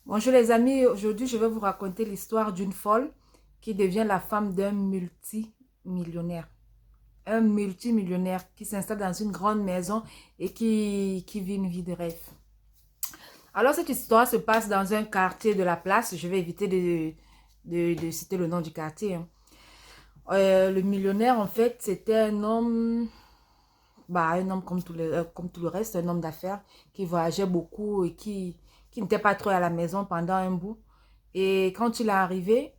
Bonjour les amis, aujourd'hui je vais vous raconter l'histoire d'une folle qui devient la femme d'un multimillionnaire. Un multimillionnaire qui s'installe dans une grande maison et qui vit une vie de rêve. Alors cette histoire se passe dans un quartier de la place, je vais éviter de citer le nom du quartier. Le millionnaire en fait c'était un homme comme tout le reste, un homme d'affaires qui voyageait beaucoup et qui n'était pas trop à la maison pendant un bout. Et quand il est arrivé,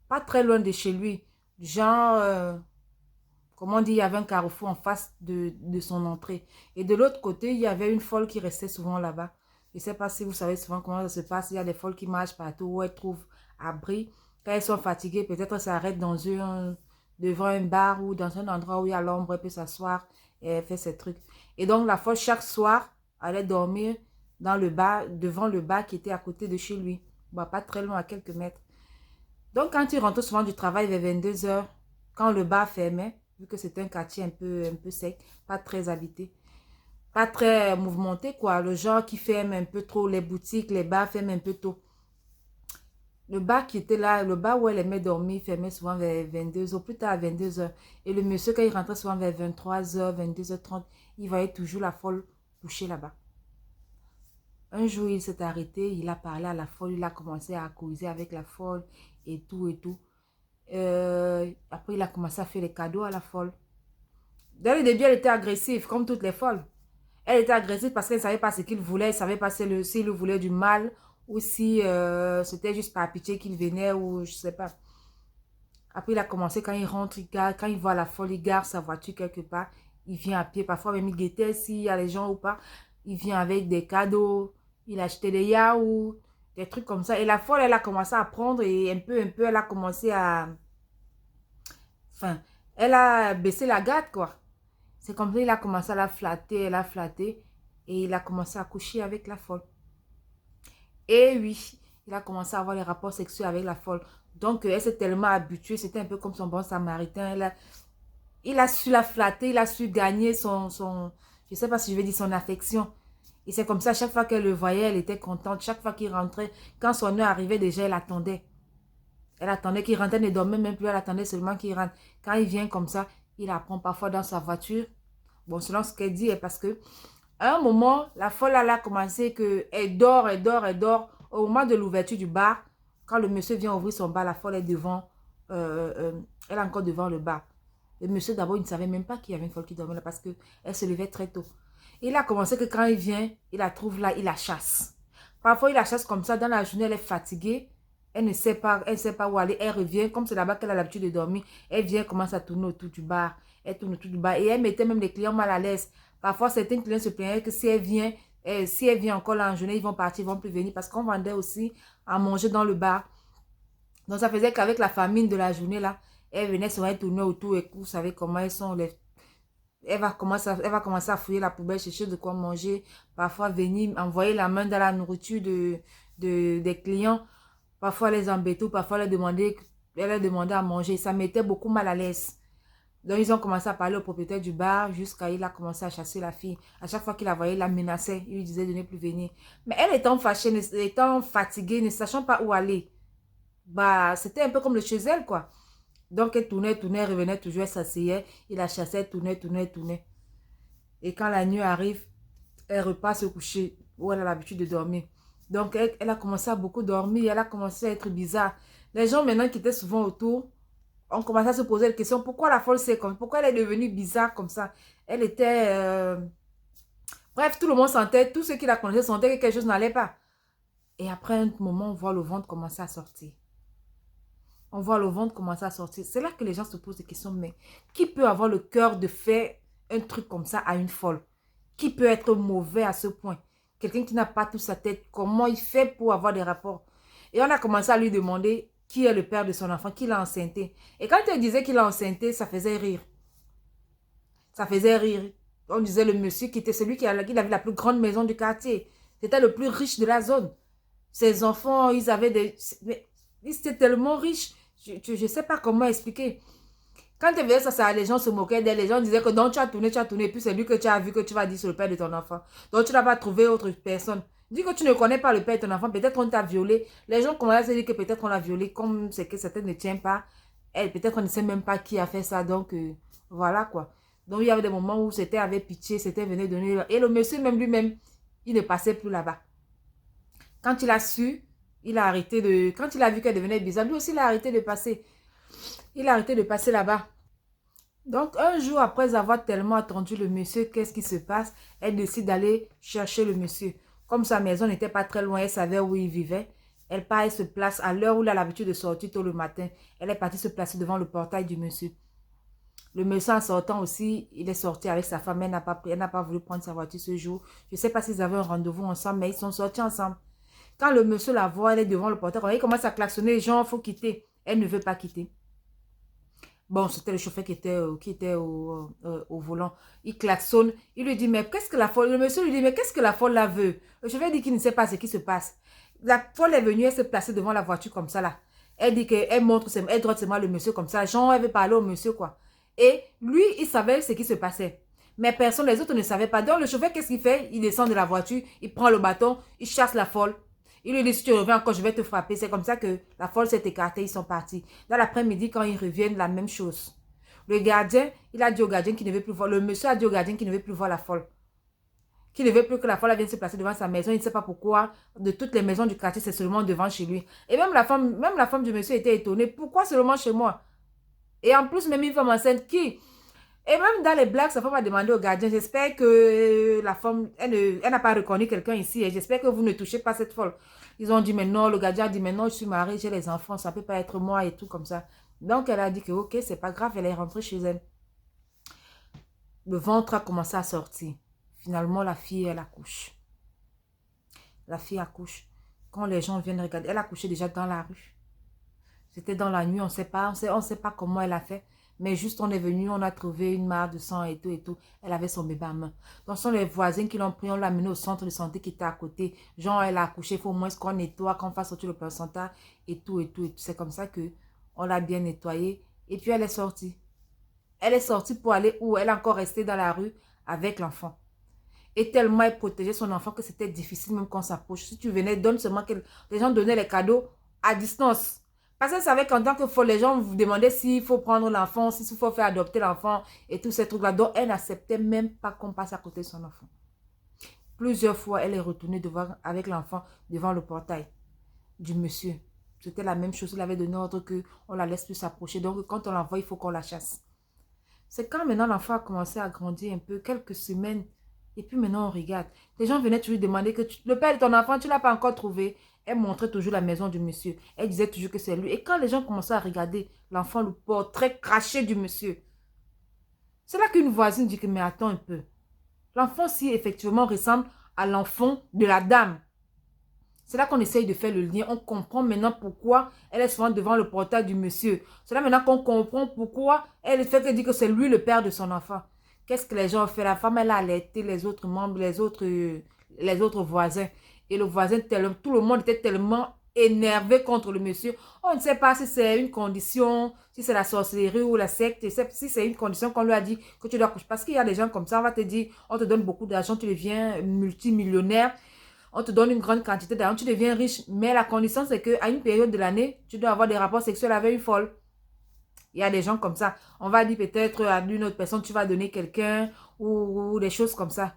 pas très loin de chez lui, genre, comment on dit, il y avait un carrefour en face de son entrée. Et de l'autre côté, il y avait une folle qui restait souvent là-bas. Je ne sais pas si vous savez souvent comment ça se passe. Il y a des folles qui marchent partout où elles trouvent abri. Quand elles sont fatiguées, peut-être elles s'arrêtent devant un bar ou dans un endroit où il y a l'ombre, elle peut s'asseoir et elle fait ses trucs. Et donc la folle, chaque soir, allait dormir dans le bar, devant le bar qui était à côté de chez lui. Bah, pas très loin, à quelques mètres. Donc, quand il rentrait souvent du travail vers 22 heures, quand le bar fermait, vu que c'était un quartier un peu sec, pas très habité, pas très mouvementé, quoi. Le genre qui ferme un peu trop les boutiques, les bars ferment un peu tôt. Le bar qui était là, le bar où elle aimait dormir, fermait souvent vers 22 heures, plus tard à 22 heures. Et le monsieur, quand il rentrait souvent vers 23 heures, 22h30, il voyait toujours la folle couchée là-bas. Un jour, il s'est arrêté, il a parlé à la folle, il a commencé à causer avec la folle et tout et tout. Après, il a commencé à faire des cadeaux à la folle. Dès le début, elle était agressive, comme toutes les folles. Elle était agressive parce qu'elle ne savait pas ce qu'il voulait, elle ne savait pas s'il voulait du mal ou si c'était juste par pitié qu'il venait ou je ne sais pas. Après, il a commencé, quand il rentre, quand il voit la folle, il gare sa voiture quelque part, il vient à pied. Parfois, même il guettait s'il y a les gens ou pas. Il vient avec des cadeaux, il achetait des yaourts, des trucs comme ça. Et la folle, elle a commencé à prendre et un peu, elle a commencé à... Enfin, elle a baissé la garde, quoi. C'est comme ça qu'il a commencé à la flatter, elle a flatté. Et il a commencé à coucher avec la folle. Et oui, il a commencé à avoir les rapports sexuels avec la folle. Donc, elle s'est tellement habituée, c'était un peu comme son bon samaritain. Il a su la flatter, il a su gagner je ne sais pas si je vais dire son affection. Et c'est comme ça, chaque fois qu'elle le voyait, elle était contente. Chaque fois qu'il rentrait, quand son heure arrivait déjà, elle attendait. Elle attendait qu'il rentre, elle ne dormait même plus, elle attendait seulement qu'il rentre. Quand il vient comme ça, il la prend parfois dans sa voiture. Bon, selon ce qu'elle dit, parce que à un moment, la folle, elle a commencé que elle dort, elle dort, elle dort. Au moment de l'ouverture du bar, quand le monsieur vient ouvrir son bar, la folle est devant, elle est encore devant le bar. Le monsieur, d'abord, il ne savait même pas qu'il y avait une folle qui dormait là parce qu'elle se levait très tôt. Il a commencé que quand il vient, il la trouve là, il la chasse. Parfois, il la chasse comme ça. Dans la journée, elle est fatiguée. Elle ne sait pas où aller. Elle revient, comme c'est là-bas qu'elle a l'habitude de dormir. Elle vient, commence à tourner autour du bar. Elle tourne autour du bar. Et elle mettait même les clients mal à l'aise. Parfois, certains clients se plaignaient que si elle vient encore là en journée, ils vont partir, ils ne vont plus venir. Parce qu'on vendait aussi à manger dans le bar. Donc, ça faisait qu'avec la famine de la journée là, elle venait souvent tourner autour. Et vous savez comment elles sont, elle va commencer à fouiller la poubelle, chercher de quoi manger. Parfois, venir envoyer la main dans la nourriture des clients. Parfois, les embêter ou parfois elle leur demandait à manger. Ça mettait beaucoup mal à l'aise. Donc, ils ont commencé à parler au propriétaire du bar jusqu'à il a commencé à chasser la fille. À chaque fois qu'il la voyait, il la menaçait. Il lui disait de ne plus venir. Mais elle étant fâchée, étant fatiguée, ne sachant pas où aller, bah, c'était un peu comme le chez elle, quoi. Donc, elle tournait, tournait, revenait toujours, elle s'asseyait, il la chassait, tournait, tournait, tournait. Et quand la nuit arrive, elle repart se coucher où elle a l'habitude de dormir. Donc, elle a commencé à beaucoup dormir, elle a commencé à être bizarre. Les gens maintenant qui étaient souvent autour ont commencé à se poser la question, pourquoi la folle c'est comme, pourquoi elle est devenue bizarre comme ça? Elle était... Bref, tout le monde sentait, tous ceux qui la connaissaient sentaient que quelque chose n'allait pas. Et après un moment, on voit le ventre commencer à sortir. On voit le ventre commencer à sortir. C'est là que les gens se posent des questions, mais qui peut avoir le cœur de faire un truc comme ça à une folle? Qui peut être mauvais à ce point? Quelqu'un qui n'a pas toute sa tête, comment il fait pour avoir des rapports? Et on a commencé à lui demander qui est le père de son enfant, qui l'a enceinté. Et quand il disait qu'il l'a enceinté, ça faisait rire. Ça faisait rire. On disait le monsieur qui était celui qui avait la plus grande maison du quartier. C'était le plus riche de la zone. Ses enfants, ils avaient des... Ils étaient tellement riches. Je ne sais pas comment expliquer. Quand tu faisais ça, les gens se moquaient d'elle. Les gens disaient que donc tu as tourné. Et puis c'est lui que tu as vu que tu vas dire sur le père de ton enfant. Donc tu n'as pas trouvé autre personne. Dis que tu ne connais pas le père de ton enfant, peut-être on t'a violé. Les gens commencent à se dire que peut-être on l'a violé, comme c'est que certains ne tiennent pas. Elle, peut-être on ne sait même pas qui a fait ça, donc voilà quoi. Donc il y avait des moments où c'était avec pitié, c'était venu donner. Et le monsieur même lui-même, il ne passait plus là-bas. Quand il a su, il a arrêté de... Quand il a vu qu'elle devenait bizarre, lui aussi il a arrêté de passer. Il a arrêté de passer là-bas. Donc, un jour après avoir tellement attendu le monsieur, qu'est-ce qui se passe? Elle décide d'aller chercher le monsieur. Comme sa maison n'était pas très loin, elle savait où il vivait. Elle part et se place à l'heure où il a l'habitude de sortir tôt le matin. Elle est partie se placer devant le portail du monsieur. Le monsieur en sortant aussi, il est sorti avec sa femme. Elle n'a pas voulu prendre sa voiture ce jour. Je ne sais pas s'ils avaient un rendez-vous ensemble, mais ils sont sortis ensemble. Quand le monsieur la voit, elle est devant le portail. Il commence à klaxonner, les gens, il faut quitter. Elle ne veut pas quitter. Bon, c'était le chauffeur qui était au volant. Il klaxonne. Il lui dit, mais qu'est-ce que la folle... Le monsieur lui dit, mais qu'est-ce que la folle la veut? Le chauffeur dit qu'il ne sait pas ce qui se passe. La folle est venue, elle s'est placée devant la voiture comme ça là. Elle dit qu'elle montre, elle droite seulement le monsieur comme ça. Genre, elle veut parler au monsieur quoi. Et lui, il savait ce qui se passait. Mais personne, les autres ne savaient pas. Donc le chauffeur, qu'est-ce qu'il fait? Il descend de la voiture, il prend le bâton, il chasse la folle. Il lui dit, si tu reviens encore, je vais te frapper. C'est comme ça que la folle s'est écartée, ils sont partis. Dans l'après-midi, quand ils reviennent, la même chose. Le gardien, il a dit au gardien qu'il ne veut plus voir. Le monsieur a dit au gardien qu'il ne veut plus voir la folle. Qu'il ne veut plus que la folle vienne se placer devant sa maison. Il ne sait pas pourquoi. De toutes les maisons du quartier, c'est seulement devant chez lui. Et même la femme du monsieur était étonnée. Pourquoi seulement chez moi? Et en plus, même une femme enceinte qui... Et même dans les blagues, sa femme a demandé au gardien, j'espère que la femme, elle n'a pas reconnu quelqu'un ici. Et j'espère que vous ne touchez pas cette folle. Ils ont dit, mais non, le gardien a dit, mais non, je suis mariée, j'ai les enfants, ça ne peut pas être moi et tout comme ça. Donc, elle a dit que, ok, c'est pas grave, elle est rentrée chez elle. Le ventre a commencé à sortir. Finalement, la fille, elle accouche. La fille accouche. Quand les gens viennent regarder, elle a accouché déjà dans la rue. C'était dans la nuit, on ne sait pas comment elle a fait. Mais juste, on est venu, on a trouvé une mare de sang et tout et tout. Elle avait son bébé à main. Donc, ce sont les voisins qui l'ont pris, on l'a amené au centre de santé qui était à côté. Genre, elle a accouché, il faut au moins qu'on nettoie, qu'on fasse sortir le placenta et tout et tout et tout. C'est comme ça que on l'a bien nettoyé. Et puis, elle est sortie. Elle est sortie pour aller où? Elle est encore restée dans la rue avec l'enfant. Et tellement elle protégeait son enfant que c'était difficile même qu'on s'approche. Si tu venais, donne seulement que les gens donnaient les cadeaux à distance. Parce qu'elle savait qu'en tant que folle, les gens vous demandaient s'il faut prendre l'enfant, s'il faut faire adopter l'enfant et tous ces trucs-là. Donc, elle n'acceptait même pas qu'on passe à côté de son enfant. Plusieurs fois, elle est retournée avec l'enfant devant le portail du monsieur. C'était la même chose. Il avait donné ordre qu'on la laisse plus s'approcher. Donc, quand on l'envoie, il faut qu'on la chasse. C'est quand maintenant l'enfant a commencé à grandir un peu, quelques semaines. Et puis maintenant, on regarde. Les gens venaient toujours demander que le père de ton enfant, tu ne l'as pas encore trouvé. Elle montrait toujours la maison du monsieur. Elle disait toujours que c'est lui. Et quand les gens commençaient à regarder l'enfant, le portrait craché du monsieur, c'est là qu'une voisine dit que, mais attends un peu. L'enfant, si effectivement ressemble à l'enfant de la dame. C'est là qu'on essaye de faire le lien. On comprend maintenant pourquoi elle est souvent devant le portail du monsieur. C'est là maintenant qu'on comprend pourquoi elle fait qu'elle dit que c'est lui le père de son enfant. Qu'est-ce que les gens ont fait? La femme, elle a alerté les autres membres, les autres voisins. Et le voisin, tout le monde était tellement énervé contre le monsieur. On ne sait pas si c'est une condition, si c'est la sorcellerie ou la secte, si c'est une condition qu'on lui a dit que tu dois coucher. Parce qu'il y a des gens comme ça, on va te dire, on te donne beaucoup d'argent, tu deviens multimillionnaire. On te donne une grande quantité d'argent, tu deviens riche. Mais la condition, c'est qu'à une période de l'année, tu dois avoir des rapports sexuels avec une folle. Il y a des gens comme ça. On va dire peut-être à une autre personne, tu vas donner quelqu'un ou des choses comme ça.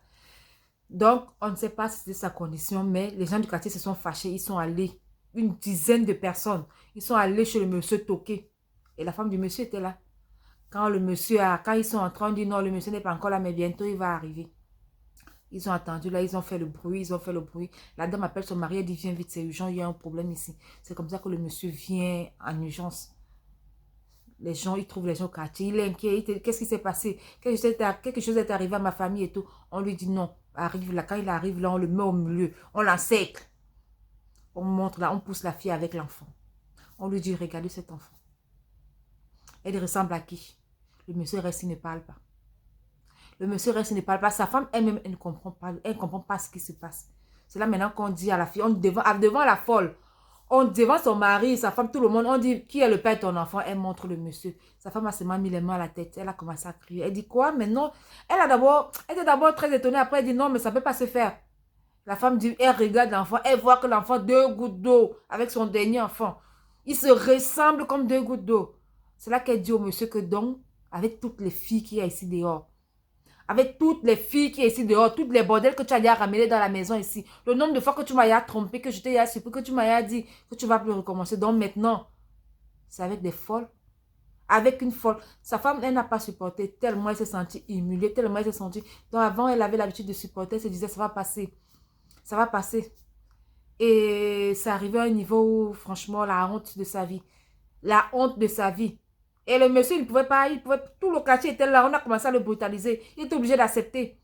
Donc, on ne sait pas si c'est sa condition, mais les gens du quartier se sont fâchés. Ils sont allés, une dizaine de personnes. Ils sont allés chez le monsieur toqué. Et la femme du monsieur était là. Quand ils sont entrés, on dit non, le monsieur n'est pas encore là, mais bientôt il va arriver. Ils ont attendu, là, ils ont fait le bruit. La dame appelle son mari, elle dit, viens vite, c'est urgent, il y a un problème ici. C'est comme ça que le monsieur vient en urgence. Les gens, ils trouvent les gens au quartier, il est inquiet, qu'est-ce qui s'est passé? Quelque chose est arrivé à ma famille et tout. On lui dit non, arrive là, quand il arrive là, on le met au milieu, on l'enseigle. On montre là, on pousse la fille avec l'enfant. On lui dit, regardez cet enfant. Elle ressemble à qui? Le monsieur reste, il ne parle pas. Le monsieur reste, il ne parle pas. Sa femme elle-même, elle ne comprend pas. Elle ne comprend pas ce qui se passe. C'est là maintenant qu'on dit à la fille, devant la folle, devant son mari, sa femme, tout le monde, on dit, qui est le père de ton enfant? Elle montre le monsieur. Sa femme a seulement mis les mains à la tête. Elle a commencé à crier. Elle dit quoi? Mais non. Elle était d'abord très étonnée. Après, elle dit non, mais ça ne peut pas se faire. La femme dit, elle regarde l'enfant, elle voit que l'enfant, 2 gouttes d'eau avec son dernier enfant. Ils se ressemblent comme 2 gouttes d'eau. C'est là qu'elle dit au monsieur que donc, avec toutes les filles qui y a ici dehors, avec toutes les filles qui sont ici dehors, toutes les bordels que tu as déjà ramenés dans la maison ici, le nombre de fois que tu m'as trompé, que je t'ai surpris, que tu m'as dit que tu vas plus recommencer. Donc maintenant, c'est avec des folles. Avec une folle. Sa femme, elle n'a pas supporté tellement elle s'est sentie humiliée, tellement elle s'est sentie. Donc avant, elle avait l'habitude de supporter, elle se disait, ça va passer. Ça va passer. Et c'est arrivé à un niveau où, franchement, la honte de sa vie. La honte de sa vie. Et le monsieur, il ne pouvait pas, tout le quartier était là, on a commencé à le brutaliser. Il était obligé d'accepter.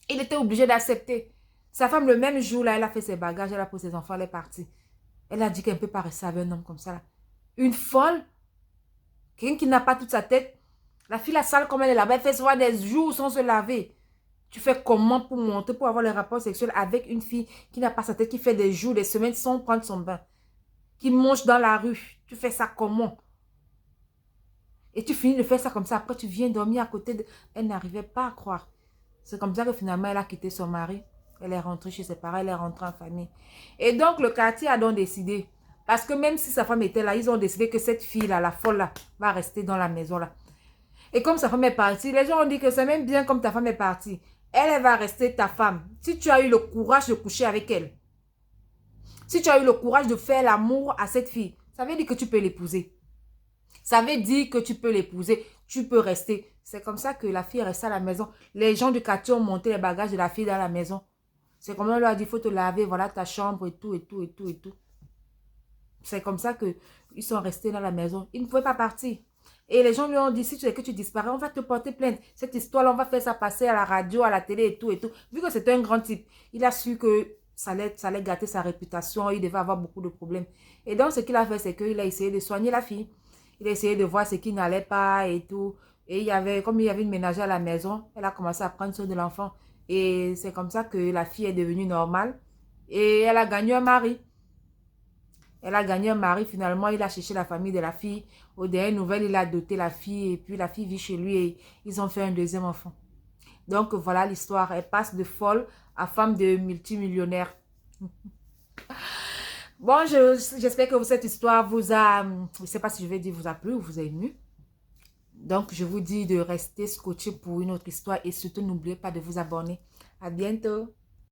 Il était obligé d'accepter. Sa femme, le même jour, là, elle a fait ses bagages, elle a pris ses enfants, elle est partie. Elle a dit qu'elle ne peut pas rester avec un homme comme ça. Là. Une folle, quelqu'un qui n'a pas toute sa tête. La fille, la sale comme elle est là-bas, elle fait souvent des jours sans se laver. Tu fais comment pour monter, pour avoir les rapports sexuels avec une fille qui n'a pas sa tête, qui fait des jours, des semaines sans prendre son bain, qui mange dans la rue. Tu fais ça comment? Et tu finis de faire ça comme ça. Après, tu viens dormir à côté de... Elle n'arrivait pas à croire. C'est comme ça que finalement, elle a quitté son mari. Elle est rentrée chez ses parents, elle est rentrée en famille. Et donc, le quartier a donc décidé. Parce que même si sa femme était là, ils ont décidé que cette fille-là, la folle-là, va rester dans la maison-là. Et comme sa femme est partie, les gens ont dit que c'est même bien comme ta femme est partie. Elle va rester ta femme. Si tu as eu le courage de coucher avec elle, si tu as eu le courage de faire l'amour à cette fille, ça veut dire que tu peux l'épouser. Ça veut dire que tu peux l'épouser, tu peux rester. C'est comme ça que la fille est restée à la maison. Les gens du quartier ont monté les bagages de la fille dans la maison. C'est comme on leur a dit, il faut te laver, voilà ta chambre et tout, et tout, et tout, et tout. C'est comme ça qu'ils sont restés dans la maison. Ils ne pouvaient pas partir. Et les gens lui ont dit, si tu sais que tu disparais, on va te porter plainte. Cette histoire-là, on va faire ça passer à la radio, à la télé et tout, et tout. Vu que c'était un grand type, il a su que ça allait gâter sa réputation, il devait avoir beaucoup de problèmes. Et donc, ce qu'il a fait, c'est qu'il a essayé de soigner la fille. Il a essayé de voir ce qui n'allait pas et tout. Et comme il y avait une ménagère à la maison, elle a commencé à prendre soin de l'enfant. Et c'est comme ça que la fille est devenue normale. Et elle a gagné un mari. Elle a gagné un mari, finalement, il a cherché la famille de la fille. Aux dernières nouvelles, il a adopté la fille et puis la fille vit chez lui et ils ont fait un deuxième enfant. Donc voilà l'histoire. Elle passe de folle à femme de multimillionnaire. Bon, j'espère que cette histoire vous a, je ne sais pas si je vais dire vous a plu ou vous a ému. Donc, je vous dis de rester scotché pour une autre histoire et surtout n'oubliez pas de vous abonner. À bientôt.